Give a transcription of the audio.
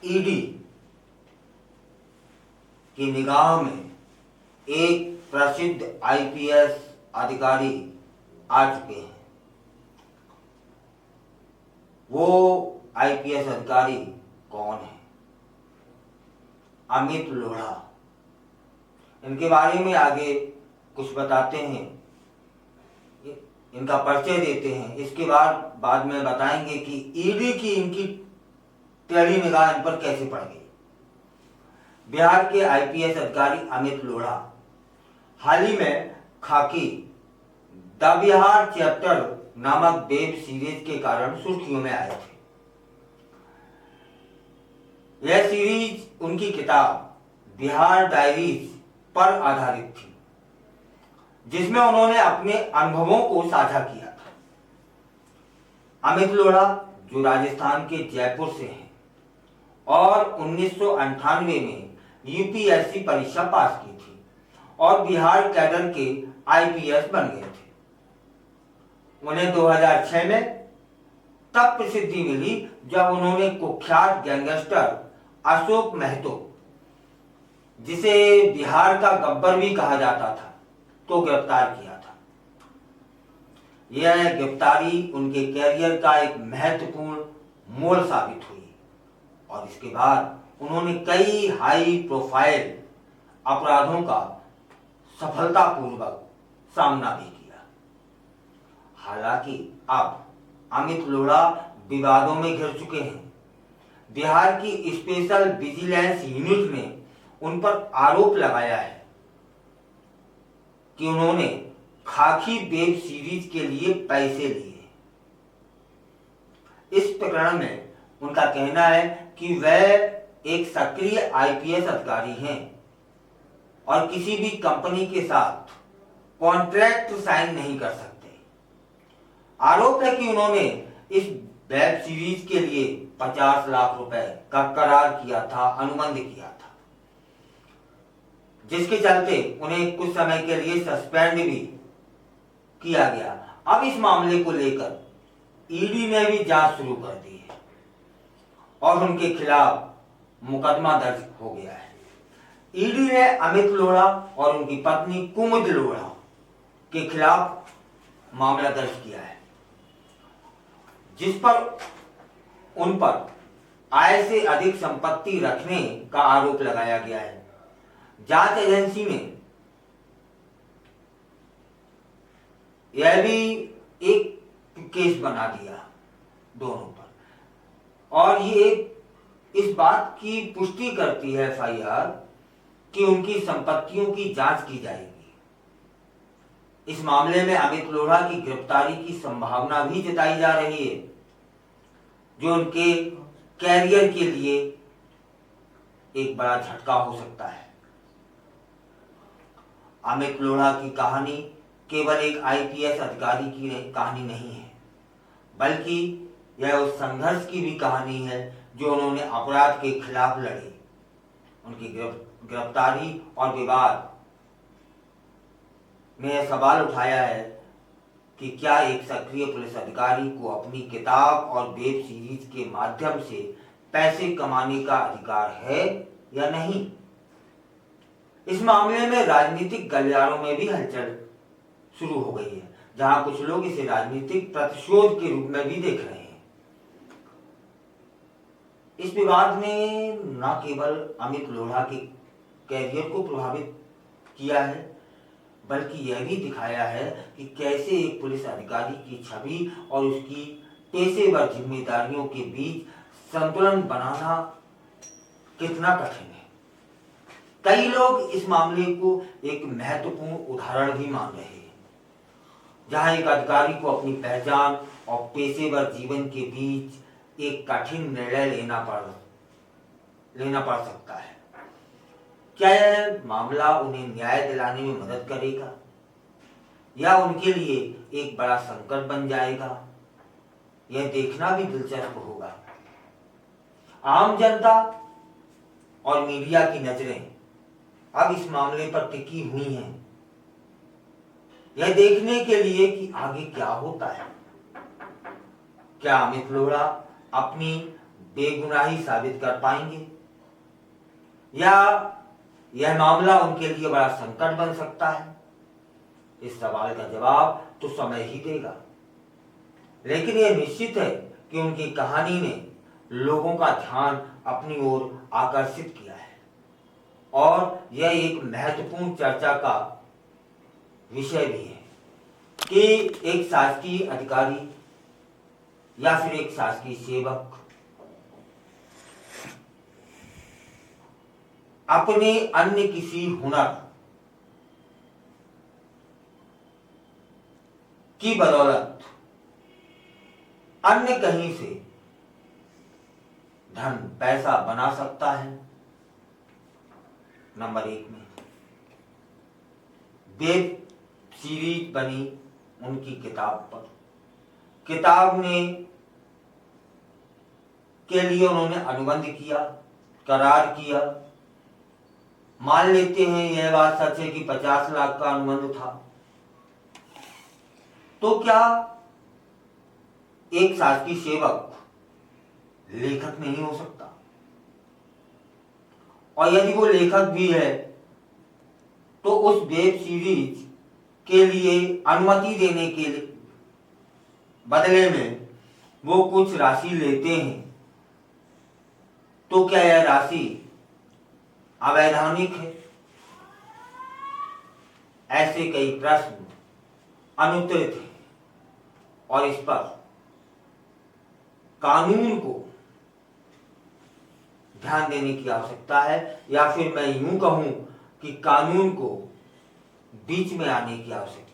ED की निगाह में एक प्रसिद्ध आईपीएस अधिकारी आ चुके हैं। वो आईपीएस अधिकारी कौन है? अमित लोढ़ा। इनके बारे में आगे कुछ बताते हैं, इनका परिचय देते हैं। इसके बाद में बताएंगे कि ईडी की इनकी टेढ़ी निगाह इन पर कैसे पड़ गई। बिहार के आईपीएस अधिकारी अमित लोढ़ा हाल ही में खाकी द बिहार चैप्टर नामक वेब सीरीज के कारण सुर्खियों में आए थे। यह सीरीज उनकी किताब बिहार डायरीज पर आधारित थी, जिसमें उन्होंने अपने अनुभवों को साझा किया था। अमित लोढ़ा जो राजस्थान के जयपुर से हैं और 1998 में यूपीएससी परीक्षा पास की थी और बिहार कैडर के आईपीएस बन गए थे। उन्हें 2006 में तब प्रसिद्धि मिली जब उन्होंने कुख्यात गैंगस्टर अशोक महतो, जिसे बिहार का गब्बर भी कहा जाता था, को गिरफ्तार किया था। यह गिरफ्तारी उनके कैरियर का एक महत्वपूर्ण मोड़ साबित हुई और इसके बाद उन्होंने कई हाई प्रोफाइल अपराधों का सफलतापूर्वक सामना भी किया। हालांकि अब अमित लोढ़ा विवादों में घिर चुके हैं। बिहार की स्पेशल विजिलेंस यूनिट ने उन पर आरोप लगाया है कि उन्होंने खाकी वेब सीरीज के लिए पैसे लिए। इस प्रकरण में उनका कहना है कि वह एक सक्रिय आईपीएस अधिकारी हैं और किसी भी कंपनी के साथ कॉन्ट्रैक्ट साइन नहीं कर सकते। आरोप है कि उन्होंने इस वेब सीरीज के लिए 50 लाख रुपए का करार किया था, अनुबंध किया था, जिसके चलते उन्हें कुछ समय के लिए सस्पेंड भी किया गया। अब इस मामले को लेकर ईडी ने भी जांच शुरू कर दी है और उनके खिलाफ मुकदमा दर्ज हो गया है। ईडी ने अमित लोढ़ा और उनकी पत्नी कुमुद लोढ़ा के खिलाफ मामला दर्ज किया है, जिस पर उन पर आय से अधिक संपत्ति रखने का आरोप लगाया गया है। जांच एजेंसी ने यह भी एक केस बना दिया दोनों पर और ये इस बात की पुष्टि करती है एफआईआर कि उनकी संपत्तियों की जांच की जाएगी। इस मामले में अमित लोढ़ा की गिरफ्तारी की संभावना भी जताई जा रही है, जो उनके कैरियर के लिए एक बड़ा झटका हो सकता है। अमित लोढ़ा की कहानी केवल एक आईपीएस अधिकारी की कहानी नहीं है, बल्कि यह उस संघर्ष की भी कहानी है जो उन्होंने अपराध के खिलाफ लड़ी। उनकी गिरफ्तारी और विवाद में यह सवाल उठाया है कि क्या एक सक्रिय पुलिस अधिकारी को अपनी किताब और वेब सीरीज के माध्यम से पैसे कमाने का अधिकार है या नहीं। इस मामले में राजनीतिक गलियारों में भी हलचल शुरू हो गई है, जहां कुछ लोग इसे राजनीतिक प्रतिशोध के रूप में भी देख रहे हैं। इस विवाद ने न केवल अमित लोढ़ा के कैरियर को प्रभावित किया है, बल्कि यह भी दिखाया है कि कैसे एक पुलिस अधिकारी की छवि और उसकी पेशेवर जिम्मेदारियों के बीच संतुलन बनाना कितना कठिन है। कई लोग इस मामले को एक महत्वपूर्ण उदाहरण भी मान रहे हैं, जहां एक अधिकारी को अपनी पहचान और पेशेवर जीवन के बीच एक कठिन निर्णय लेना पड़ सकता है। क्या यह मामला उन्हें न्याय दिलाने में मदद करेगा या उनके लिए एक बड़ा संकट बन जाएगा, यह देखना भी दिलचस्प होगा। आम जनता और मीडिया की नजरें अब इस मामले पर टिकी हुई हैं, यह देखने के लिए कि आगे क्या होता है। क्या अमित लोढ़ा अपनी बेगुनाही साबित कर पाएंगे, या यह मामला उनके लिए बड़ा संकट बन सकता है? इस सवाल का जवाब तो समय ही देगा। लेकिन यह निश्चित है कि उनकी कहानी ने लोगों का ध्यान अपनी ओर आकर्षित किया है, और यह एक महत्वपूर्ण चर्चा का विषय भी है कि एक शासकीय अधिकारी या फिर एक शासकीय सेवक अपने अन्य किसी हुनर की बदौलत अन्य कहीं से धन पैसा बना सकता है। नंबर 1 में वेब सीरीज बनी उनकी किताब पर। किताब ने के लिए उन्होंने अनुबंध किया, करार किया। मान लेते हैं यह बात सच है कि 50 लाख का अनुबंध था, तो क्या एक शासकीय सेवक लेखक नहीं हो सकता? और यदि वो लेखक भी है तो उस वेब सीरीज के लिए अनुमति देने के बदले में वो कुछ राशि लेते हैं, तो क्या यह राशि अवैधानिक है? ऐसे कई प्रश्न अनुत्तरित हैं, और इस पर कानून को ध्यान देने की आवश्यकता है, या फिर मैं यूं कहूं कि कानून को बीच में आने की आवश्यकता है।